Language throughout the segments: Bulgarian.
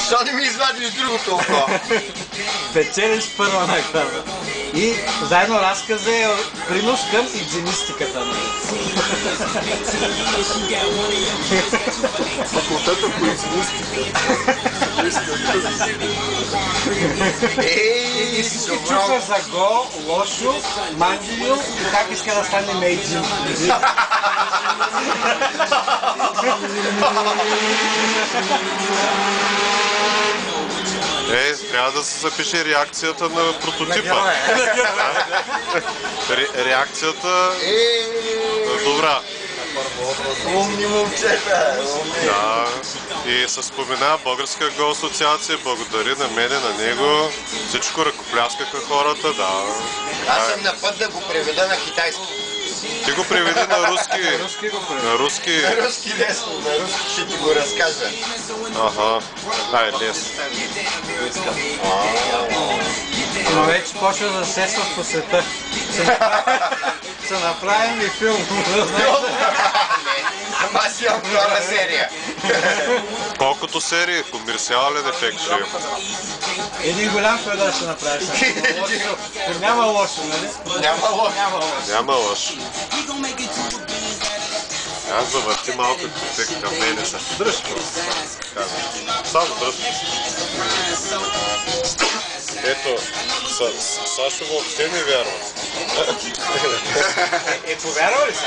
Защо не ми извадиш другото око? Печелиш първа награда. И заедно разказа е принос към идзинистиката. Факултета по идзинистика. И си чува за го, лошо, мангио и как иска да стане мейджин. Трябва да се запише реакцията на прототипа. Реакцията е добра. Умни момчета. Да. И се спомена Българска го асоциация, благодари на мене, на него. Всичко ръкопляскаха хората, да. Аз съм на път да го преведа на китайски. Ти го преведи на руски. На руски. На руски лесно, на руски ще ти го разкажа. Аха. Ай, лесно. Но вече почва да сесва по света. Са направим и филм. Ама аз имам втора серия. Колкото серии, комерциален ефект ще има. Един голям филм ще направиш. Няма лошо, нали? Няма лошо. Няма лошо. Аз завърти малко тък към мене са. Дръж. Само дръж. Ето, Сашо въобще не вярва. Повярва ли се?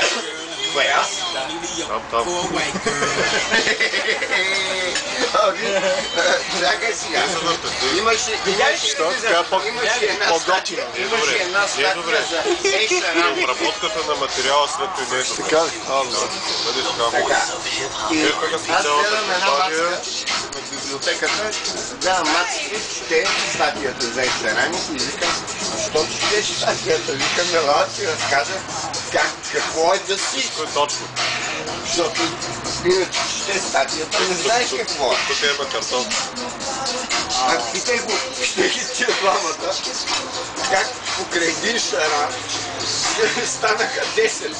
Кое аз? Там. Чакай сега. Имаше една статия за Ейшаран. Обработката на материала след нещо. Така ли? Бъдеш камо. Аз гледам една мацка в библиотеката, гледам мацки, чете статията за Ейшаран и викам, защо четеш статията? Викам, ела ти разкажа какво е да си. Точно. Защото иначе чете статията, не знаеш какво е. Тук има картон. Питай го, ще ги тия двамата, как покрай един шаран станаха 10.